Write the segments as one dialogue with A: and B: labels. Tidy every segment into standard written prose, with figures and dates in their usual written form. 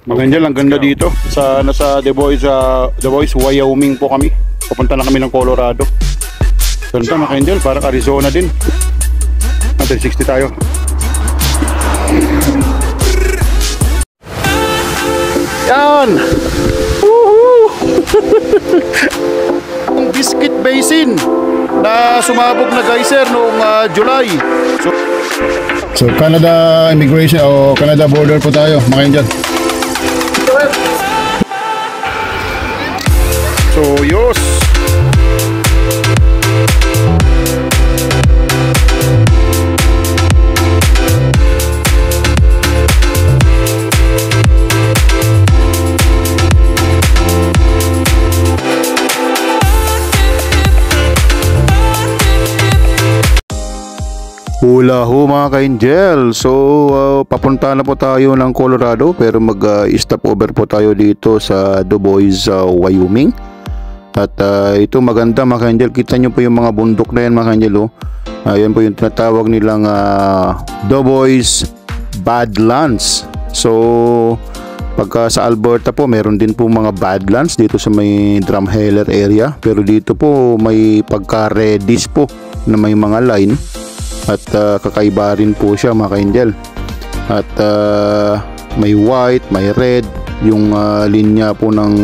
A: Mga angel, ang ganda dito. Nasa The Boys, Wyoming po kami. Papunta na kami ng Colorado. Ganda mga angel, parang Arizona din. 160 tayo. Yan! Woohoo! Ang Biscuit Basin na sumabog na geyser noong July. So Canada immigration o Canada border po tayo mga angel. So yos. Hula ho mga ka-angel. So papunta na po tayo ng Colorado, pero mag-stop over po tayo dito sa Du Bois, Wyoming. At ito maganda mga ka-angel. Kita nyo po yung mga bundok na yan mga ka-angel. Yan po yung tinatawag nilang Du Bois Badlands. So pagka sa Alberta po, meron din po mga Badlands dito sa may Drumheller area. Pero dito po may pagka-reddish po na may mga line. At kakaiba rin po siya mga ka-angel. At may white, may red, yung linya po ng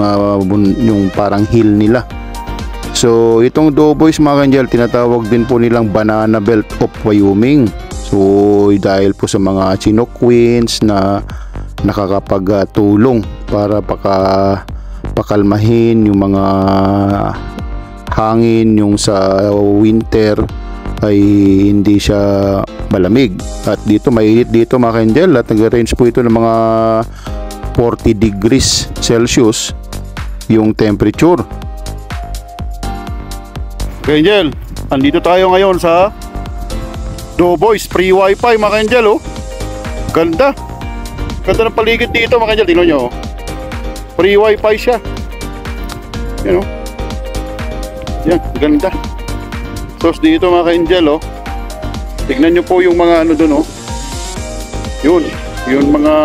A: yung parang hill nila. So itong Du Bois mga ka-angel, tinatawag din po nilang Banana Belt of Wyoming. So dahil po sa mga Chinook winds na nakakapagtulong para pakalmahin yung mga hangin, yung sa winter ay hindi siya malamig. At dito mainit dito mga ka-angel, at nag-range po ito ng mga 40 degrees Celsius yung temperature. Ka-angel, andito tayo ngayon sa Du Bois free wifi mga ka-angel. Ganda ng paligid dito mga ka-angel, tingnan nyo. Free wifi siya. Yan yan, ganda. So dito mga ka-angel, tignan nyo po yung mga ano dun, yung mga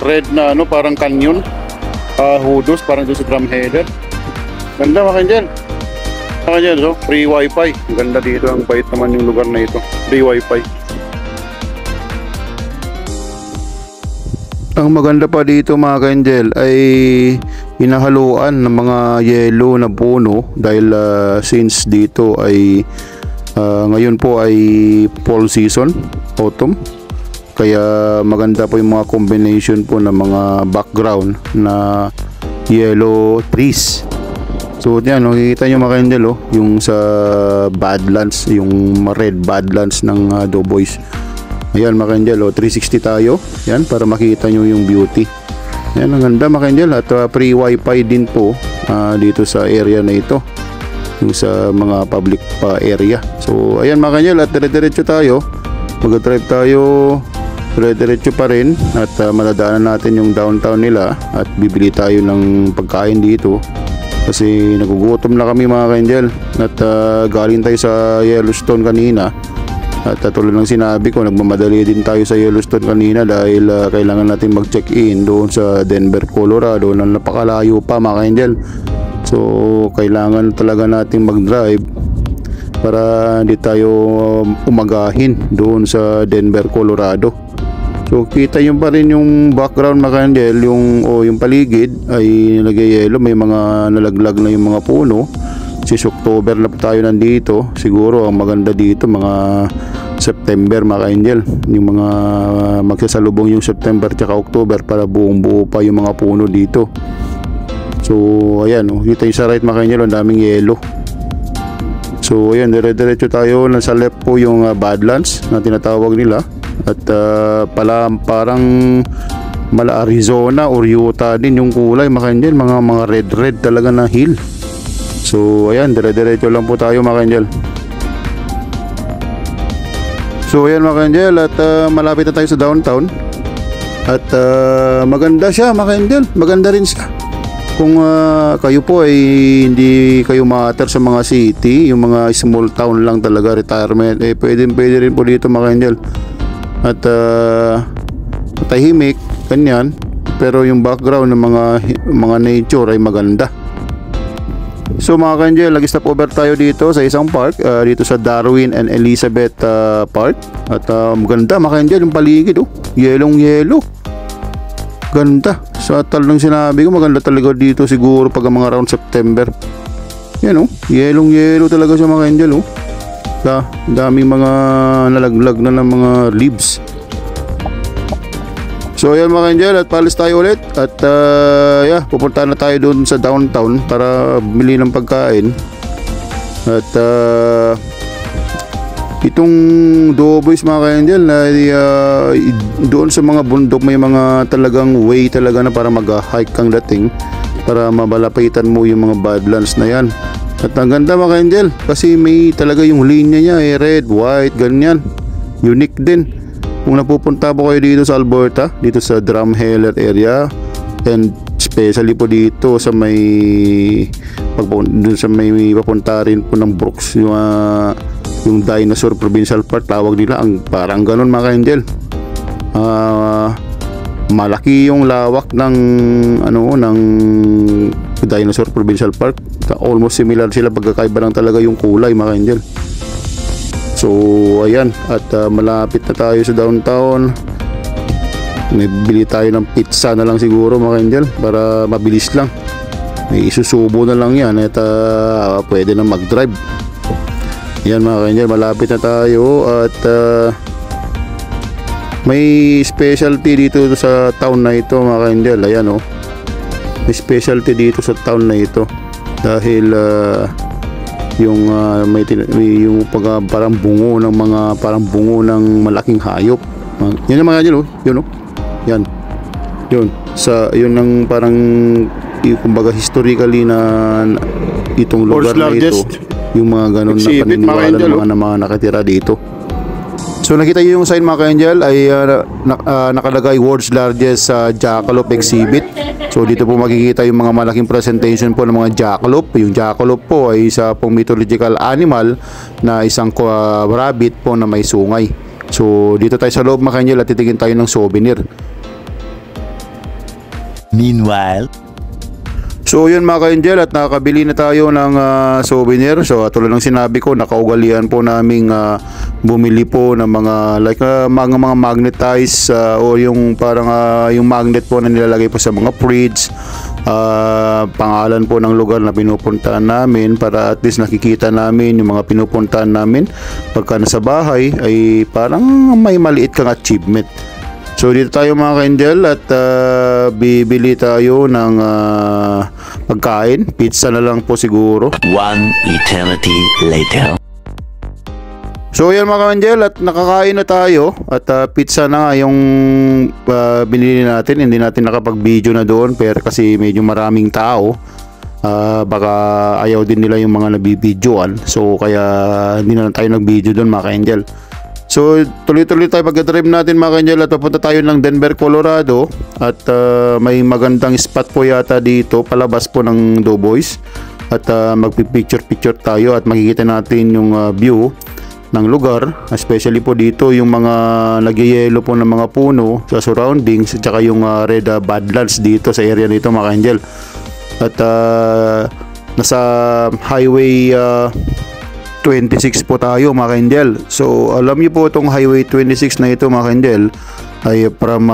A: red na parang canyon, hudos, parang doon sa Drumheller. Ganda mga ka-angel. Mga ka-angel, so free wifi. Ang ganda dito, ang bait naman yung lugar na ito. Free wifi. Ang maganda pa dito mga ka-angel ay hinahaluan ng mga yellow na puno dahil since dito ay ngayon po ay fall season, autumn, kaya maganda po yung mga combination po ng mga background na yellow trees. So yan, nakikita nyo mga ka-angel, yung sa Badlands, yung red Badlands ng Du Bois. Ayan mga ka-angel, 360 tayo yan para makita nyo yung beauty. Yan, ang ganda mga ka-angel. At free wifi din po dito sa area na ito, yung sa mga public area. So ayan mga ka-angel, at dire-diretso tayo, mag-drive tayo dire-diretso pa rin, at madadaanan natin yung downtown nila at bibili tayo ng pagkain dito kasi nagugutom na kami mga ka-angel. At galing tayo sa Yellowstone kanina, at tulad ng sinabi ko, nagmamadali din tayo sa Yellowstone kanina dahil kailangan natin mag-check-in doon sa Denver, Colorado, na napakalayo pa mga ka-angel. So kailangan talaga nating mag-drive para hindi tayo umagahin doon sa Denver, Colorado. So kita nyo pa rin yung background mga ka-angel, yung paligid ay nag-yellow, may mga nalaglag na yung mga puno. Since October na po tayo nandito, siguro ang maganda dito mga September mga ka-angel, yung mga magsasalubong yung September tsaka October para buong buo pa yung mga puno dito. So ayan, kita yung sa right mga ka-angel, ang daming yellow. So ayan, dire-diretso tayo. Nasa left po yung Badlands na tinatawag nila, at parang mala Arizona or Utah din yung kulay mga ka-angel, mga red talaga na hill. So ayan, dire-diretso lang po tayo mga ka-angel. So ayan mga ka-angel, at malapit na tayo sa downtown. At maganda siya mga ka-angel, maganda rin siya. Kung kayo po ay hindi kayo matter sa mga city, yung mga small town lang talaga, retirement, pwede rin po dito mga ka-angel. At tahimik, ganyan, pero yung background ng mga nature ay maganda. So mga ka-angel, nag-stop over tayo dito sa isang park, dito sa Darwin and Elizabeth Park. At maganda mga ka-angel yung paligid, yellow. Ganda. Sa talagang sinabi ko, maganda talaga dito siguro pag mga around September. Yan yellow talaga siya mga ka-angel. Daming mga nalaglag na ng mga leaves. So ayan mga ka-angel, at palis tayo ulit. At pupunta na tayo doon sa downtown para bumili ng pagkain. At itong Doughboys mga ka-angel, doon sa mga bundok may mga talagang way talaga na para mag-hike kang dating, para mabalapitan mo yung mga badlands na yan. At ang ganda mga ka-angel, kasi may talaga yung linya niya red, white, ganyan. Unique din. Kung napupunta po kayo dito sa Alberta, dito sa Drumheller area, and especially po dito sa may papunta rin po ng Brooks, yung Dinosaur Provincial Park tawag nila, parang ganun mga ka-angel. Malaki yung lawak ng Dinosaur Provincial Park. Almost similar sila, pagkakaiba lang talaga yung kulay mga ka-angel. So ayan, at malapit na tayo sa downtown. Bili tayo ng pizza na lang siguro mga ka-angel, para mabilis lang. May isusubo na lang yan at pwede na mag-drive. Yan mga ka-angel, malapit na tayo. At may specialty dito sa town na ito mga ka-angel. Ayan may specialty dito sa town na ito, dahil yung parang bungo ng malaking hayop. Yan yung mga ka-angel, yan yun ang parang kumbaga historically na itong lugar na ito, yung mga ganun na paniniwala ng mga nakatira dito. So nakita nyo yung sign mga ka-angel, ay nakalagay world's largest jackalope exhibit. So dito po makikita yung mga malaking presentation po ng mga jackalope. Yung jackalope po ay isa pong mythological animal na isang rabbit po na may sungay. So dito tayo sa loob mga ka-angel at titingin tayo ng souvenir.
B: Meanwhile,
A: so yun mga ka-angel, at nakakabili na tayo ng souvenir. So tulad ng sinabi ko, nakaugalian po naming bumili po ng mga mga magnetize o yung parang yung magnet po na nilalagay po sa mga fridge, pangalan po ng lugar na pinupuntahan namin, para at least nakikita namin yung mga pinupuntahan namin. Pagka nasa bahay ay parang may maliit kang achievement. So dito tayo mga ka-angel, at bibili tayo ng pagkain. Pizza na lang po siguro.
B: one eternity later.
A: So yan mga ka-angel, at nakakain na tayo. At pizza na nga yung binili natin. Hindi natin nakapag-video na doon, pero kasi medyo maraming tao, baka ayaw din nila yung mga nabibidyoan. So kaya hindi na tayo nag-video doon mga ka-angel. So tuloy-tuloy tayo pag-drive natin mga ka-angel, at papunta tayo ng Denver, Colorado. At may magandang spot po yata dito palabas po ng Doughboys. At magpipicture-picture tayo at makikita natin yung view ng lugar, especially po dito yung mga nagyayelo po ng mga puno sa surroundings, at saka yung red badlands dito sa area nito mga ka-angel. At nasa highway 26 po tayo mga ka-angel. So alam niyo po itong highway 26 na ito mga ka-angel ay from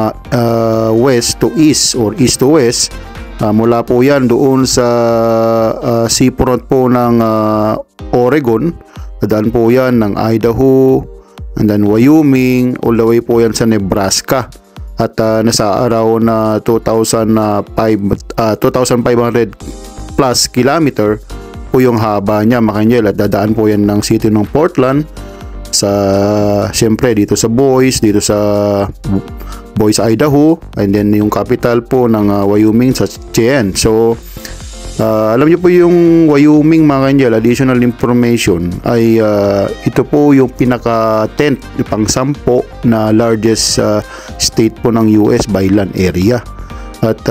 A: west to east or east to west. Mula po yan doon sa seafront po ng Oregon. Daan po yan ng Idaho, and then Wyoming, all the way po yan sa Nebraska. At nasa araw na 2,500 plus kilometer po yung haba niya mga ka-angel. At dadaan po yan ng city ng Portland, siyempre dito sa Boise, Idaho, and then yung capital po ng Wyoming sa Cheyenne. So alam niyo po yung Wyoming mga ka-angel, additional information ay ito po yung pinaka 10th pang-10 na largest state po ng US by land area. At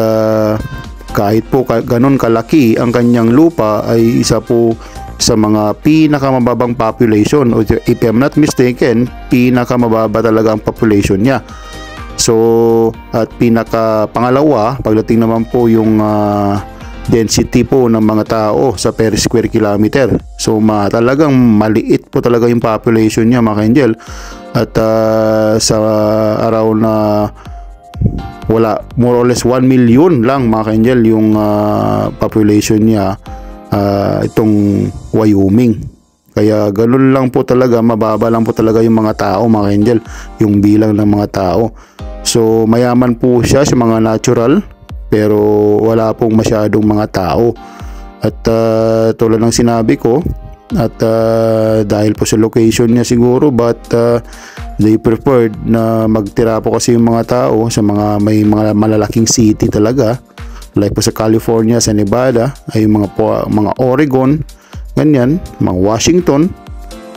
A: kahit po ganun kalaki ang kanyang lupa, ay isa po sa mga pinakamababang population, o if I'm not mistaken, pinakamababa talaga ang population niya. So at pinaka pangalawa, pagdating naman po yung density po ng mga tao sa per square kilometer. So talagang maliit po talaga yung population niya, mga ka-angel. At sa around wala, more or less 1 million lang, mga ka-angel, yung population niya itong Wyoming. Kaya ganun lang po talaga, mababa lang po talaga yung mga tao, mga ka-angel, yung bilang ng mga tao. So mayaman po siya sa mga natural, pero wala pong masyadong mga tao. At tulad ng sinabi ko, at dahil po sa location niya siguro, but they preferred na magtira po kasi yung mga tao sa mga may mga malalaking city talaga, like po sa California, sa Nevada, ay mga Oregon, ganyan, mga Washington.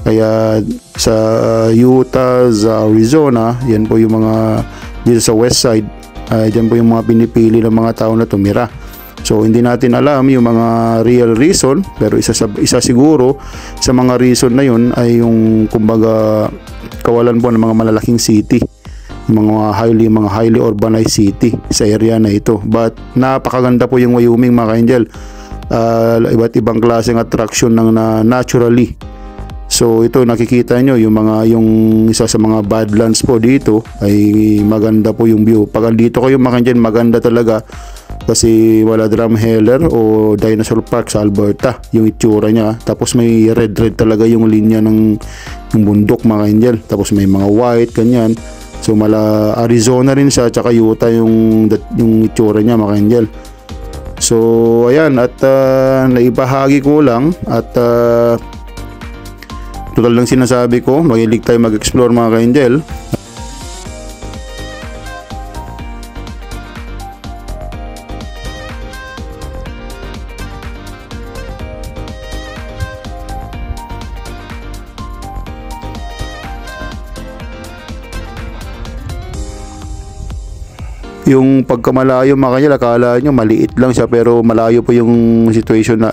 A: Kaya sa Utah, sa Arizona, yan po yung mga dito sa west side, dyan po yung mga pinipili ng mga tao na tumira. So hindi natin alam yung mga real reason, pero isa siguro sa mga reason na yun ay yung kumbaga kawalan po ng mga malalaking city, mga highly urbanized city sa area na ito. But napakaganda po yung Wyoming, mga ka-angel. Iba't ibang klaseng attraction ng naturally. So ito nakikita nyo yung isa sa mga badlands po dito ay maganda po yung view. Pag dito kayo, mga ka-angel, maganda talaga kasi wala drumheller o dinosaur park sa Alberta yung itsura niya. Tapos may red talaga yung linya ng bundok, mga ka-angel. Tapos may mga white, ganyan. So Arizona rin siya, tsaka Utah yung itsura niya, mga ka-angel. So ayan, at naibahagi ko lang, at total lang sinasabi ko, mahilig tayo mag-explore, mga ka-angel. Yung pagkamalayo, mga ka-angel, akala nyo maliit lang siya, pero malayo po yung situation na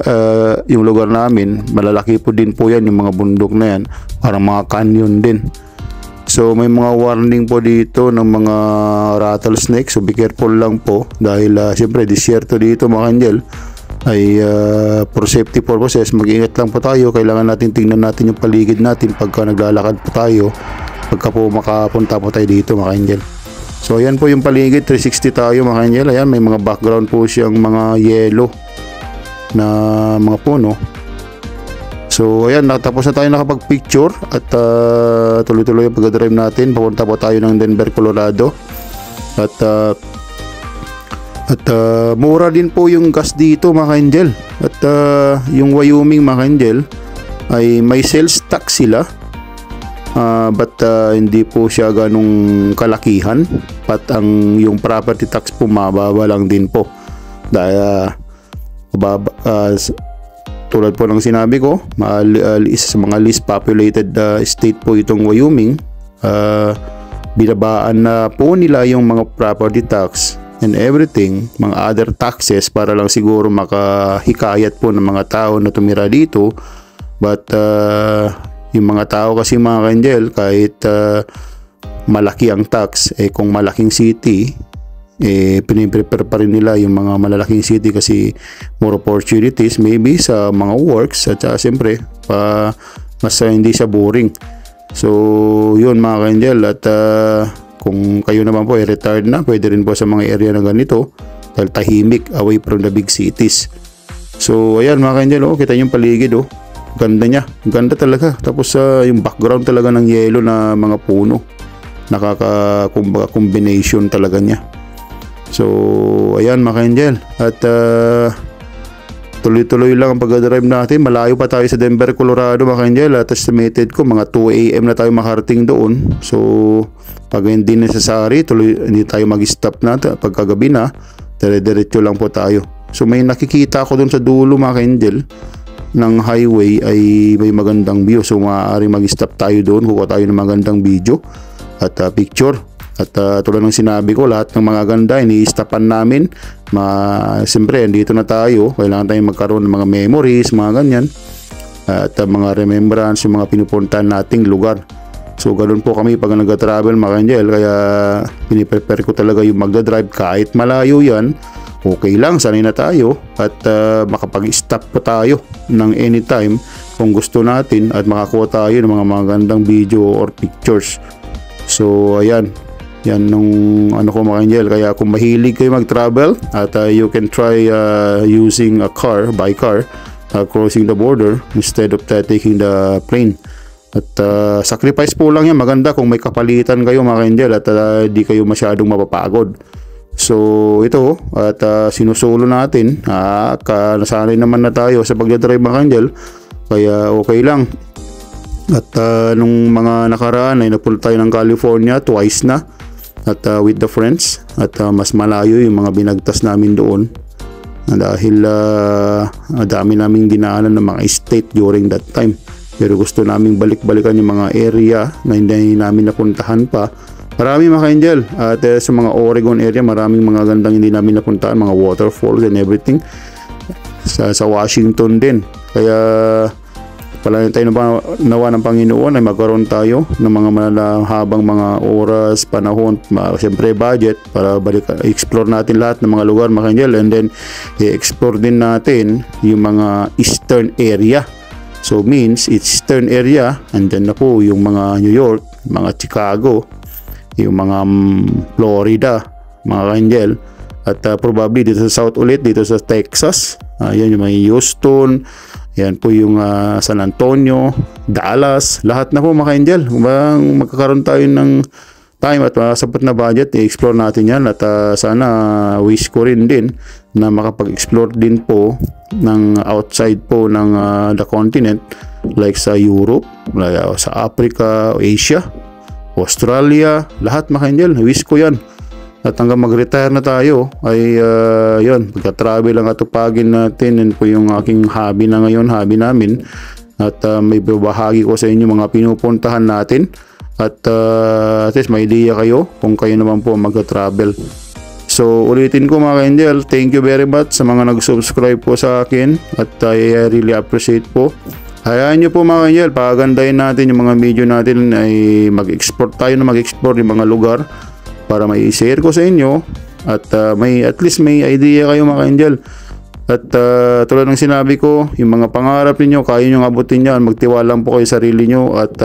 A: yung lugar namin. Malalaki po din po yan, yung mga bundok na yan, parang mga canyon din. So may mga warning po dito ng mga rattlesnake, so be careful lang po dahil siyempre disyerto dito, mga ka-angel. Ay for safety purposes, mag-ingat lang po tayo. Kailangan natin tingnan natin yung paligid natin pagka naglalakad po tayo, pagka po makapunta po tayo dito, mga ka-angel. So ayan po yung paligid, 360 tayo, mga ka-angel. Ayan, may mga background po siyang mga yellow na mga puno. So ayan, natapos na tayo nakapag-picture at tuloy-tuloy yung pag-drive natin. Papunta po tayo ng Denver, Colorado. At mura din po yung gas dito, mga ka-angel. At yung Wyoming, mga ka-angel, ay may sales tax sila. But hindi po siya ganong kalakihan. But yung property tax po mababa lang din po. Dahil tulad po ng sinabi ko, isa sa mga least populated state po itong Wyoming. Binabaan na po nila yung mga property tax and everything, mga other taxes, para lang siguro makahikayat po ng mga tao na tumira dito. But yung mga tao kasi, mga ka-angel, kahit malaki ang tax, kung malaking city, piniprepare pa rin nila yung mga malalaking city kasi more opportunities maybe sa mga works, at siyempre mas hindi siya boring. So yun, mga ka-angel. At kung kayo naman po retired na, pwede rin po sa mga area na ganito dahil tahimik, away from the big cities. So ayan, mga ka-angel, kita yung paligid, ganda niya, ganda talaga. Tapos yung background talaga ng yellow na mga puno, kumbaga combination talaga niya. So ayan, mga ka-angel, at tuloy-tuloy lang ang pag-drive natin. Malayo pa tayo sa Denver, Colorado, mga ka-angel, at estimated ko mga 2 AM na tayo makarating doon. So pag hindi necessary, hindi tayo mag-stop na pagkagabi na, dire-diretso lang po tayo. So may nakikita ako doon sa dulo, mga ka-angel, ng highway, ay may magandang view. So maaari mag-stop tayo doon, kuha tayo ng magandang video at picture. At tulad ng sinabi ko, lahat ng mga ganda ini-stopan namin. Siyempre, dito na tayo, kailangan tayong magkaroon ng mga memories, mga ganyan, at mga remembrance, yung mga pinupuntahan nating lugar. So So ganun po kami pag nag-travel mga Angel, kaya piniprepare ko talaga yung magdadrive kahit malayo yan. Okay lang, sanay na tayo at makapag-stop pa tayo ng anytime kung gusto natin at makakuha tayo ng mga magandang video or pictures. So ayan, yan nung ano ko mga Angel, kaya kung mahilig kayo mag-travel at you can try using a car, by car, crossing the border instead of taking the plane. At sacrifice po lang yan, maganda kung may kapalitan kayo mga Angel at di kayo masyadong mapapagod. So ito at sinusulo natin, nasanay naman na tayo sa pagdadrive mga Angel, kaya okay lang. At nung mga nakaraan ay napunta tayo ng California twice na at with the friends, at mas malayo yung mga binagtas namin doon dahil dami naming dinaanan ng mga state during that time, pero gusto naming balik-balikan yung mga area na hindi namin napuntahan pa. Marami mga Angel, at sa mga Oregon area maraming mga gandang hindi namin napuntahan, mga waterfalls and everything. Sa Washington din, kaya pala tayo nawa ng Panginoon ay magkaroon tayo ng mga malahabang mga oras, panahon, siyempre budget para explore natin lahat ng mga lugar mga Angel, and then i-explore din natin yung mga eastern area. So means eastern area, and then na po yung mga New York, mga Chicago, yung mga Florida mga Angel, at probably dito sa South ulit, dito sa Texas, yan yung mga Houston, yan po yung San Antonio, Dallas, lahat na po mga Angel. Magkakaroon tayo ng time at sapat na budget, i-explore natin yan, at sana wish ko rin din na makapag-explore din po ng outside po ng the continent, like sa Europe, like, sa Africa, Asia, Australia, lahat mga Angel, wish ko yan. At hanggang mag-retire na tayo ay yun, pagka-travel ang atupagin natin. Yan po yung aking hobby na ngayon, hobby namin. At may babahagi ko sa inyo mga pinupuntahan natin. At least may idea kayo kung kayo naman po mag-travel. So ulitin ko mga Angel, thank you very much sa mga nag-subscribe po sa akin. At I really appreciate po. Hayaan nyo po mga Angel, pagandahin natin yung mga video natin, ay mag-export tayo na mag-explore yung mga lugar para may share ko sa inyo, at at least may idea kayo mga Angel. At tulad ng sinabi ko, yung mga pangarap niyo kaya nyo abutin yan, magtiwala lang po kayo sa sarili nyo, at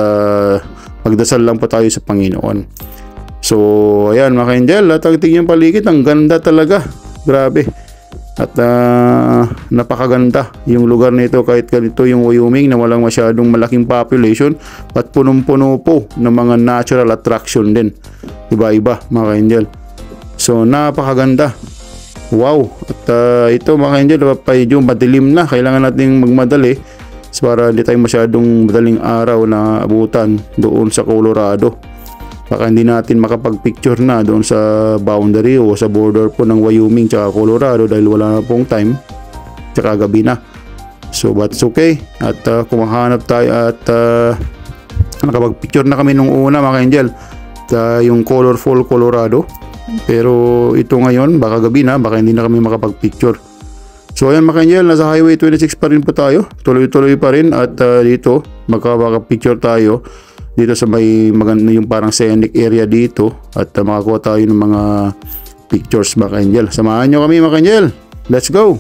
A: magdasal lang po tayo sa Panginoon. So ayan mga Angel, at ang tingin paligid, ang ganda talaga, grabe. At napakaganda yung lugar nito, kahit ganito yung Wyoming na walang masyadong malaking population, at punong-puno po ng mga natural attraction din, iba-iba mga Angel. So napakaganda, wow. At ito mga Angel, medyo madilim na, kailangan natin magmadali para hindi tayo masyadong madaling araw na abutan doon sa Colorado. Baka hindi natin makapag-picture na doon sa boundary o sa border po ng Wyoming tsaka Colorado dahil wala na pong time tsaka gabi na. So but it's okay. At kung mahanap tayo at nakapag-picture na kami nung una mga Angel, yung colorful Colorado. Pero ito ngayon baka gabi na, baka hindi na kami makapag-picture. So ayan mga Angel, nasa Highway 26 pa rin po tayo. Tuloy-tuloy pa rin, at dito makapag-picture tayo dito sa may maganda yung parang scenic area dito, at makakuha tayo ng mga pictures mga Angel. Samahan nyo kami mga Angel, let's go!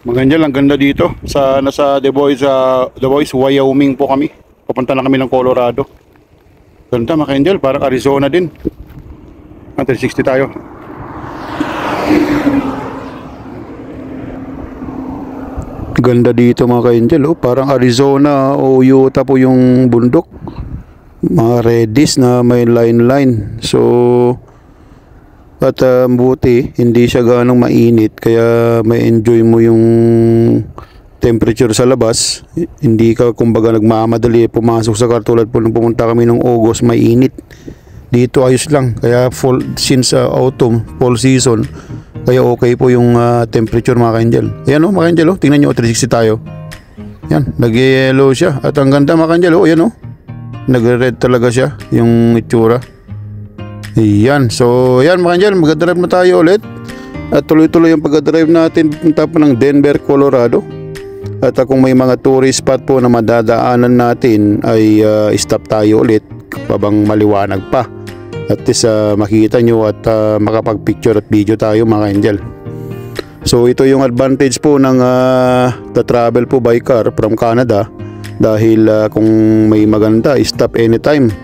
A: Mga angel, ang ganda dito. Nasa The Boys, Wyoming po kami. Papunta na kami ng Colorado. Ganda mga angel, parang Arizona din. 360 tayo. Ganda dito mga ka-angel, oh. Parang Arizona o Utah po yung bundok. Mga reddish na may line-line. So, at buti, hindi siya ganong mainit. Kaya may enjoy mo yung temperature sa labas. Hindi ka kumbaga nagmamadali pumasok sa car, tulad po nung pumunta kami ng August, mainit. Dito ayos lang. Kaya since autumn, fall season, kaya okay po yung temperature mga ka-angel. Ayan o mga ka-angel, tingnan nyo, 360 tayo. Yan, nag-yellow siya. At ang ganda mga ka-angel, ayan o. Nag-red talaga siya, yung itsura. Ayan, so ayan mga ka-angel, mag-drive na tayo ulit. At tuloy-tuloy yung pag-drive natin punta pa ng Denver, Colorado. At kung may mga tourist spot po na madadaanan natin, ay stop tayo ulit habang maliwanag pa. At least makita nyo at makapag-picture at video tayo mga angel. So ito yung advantage po ng travel po by car from Canada. Dahil kung may maganda, stop anytime.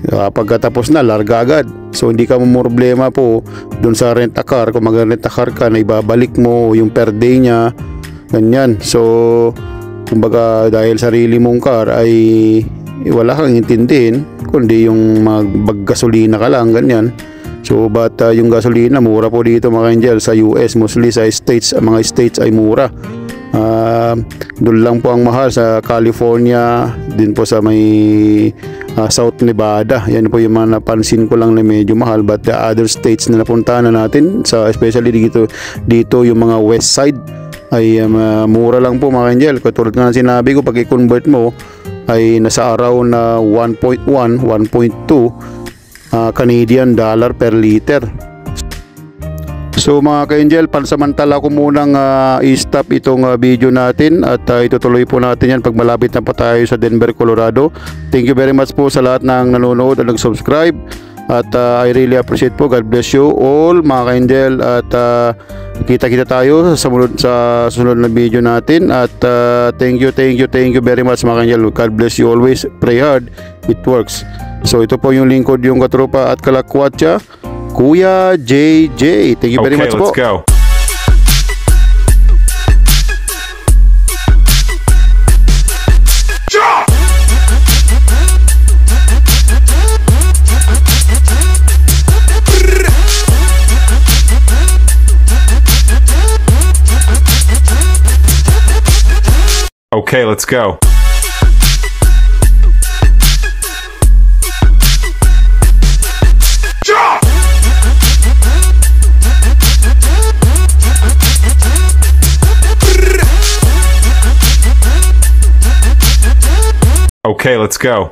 A: Pagkatapos na, larga agad. So hindi ka mo problema po dun sa rent-a-car. Kung mag-rent-a-car ka, na ibabalik mo yung per day niya, ganyan. So kumbaga dahil sarili mong car ay wala kang intindihin, kundi yung mag-gasolina ka lang, ganyan. So but yung gasolina mura po dito mga angel sa US, mostly sa states, mga states ay mura. Doon lang po ang mahal sa California, din po sa may South Nevada. Yan po yung mga napansin ko lang na medyo mahal. But the other states na napuntahan na natin, especially dito yung mga west side, ay mura lang po mga angel. Katulad nga sinabi ko, pag i-convert mo ay nasa araw na 1.1, 1.2 Canadian dollar per liter. So mga ka-angel, pansamantala ko munang i-stop itong video natin at itutuloy po natin yan pag malapit na pa tayo sa Denver, Colorado. Thank you very much po sa lahat ng nanonood at nag-subscribe. At I really appreciate po. God bless you all mga ka-angel. At kita-kita tayo sa susunod na video natin. At thank you very much mga ka-angel. God bless you always. Pray hard. It works. So ito po yung lingkod, yung katropa at kalakwatsa, Kuya JJ. Thank you very much po.
C: Okay, let's go. Okay, let's go. Okay, let's go.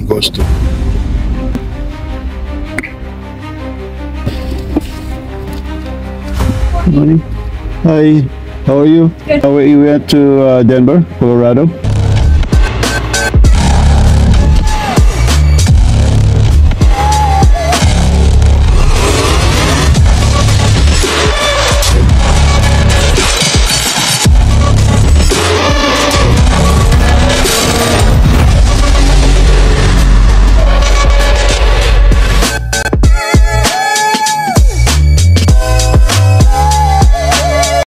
A: Goes to. Morning. Hi. How are you?
D: Good.
A: We went to Denver, Colorado.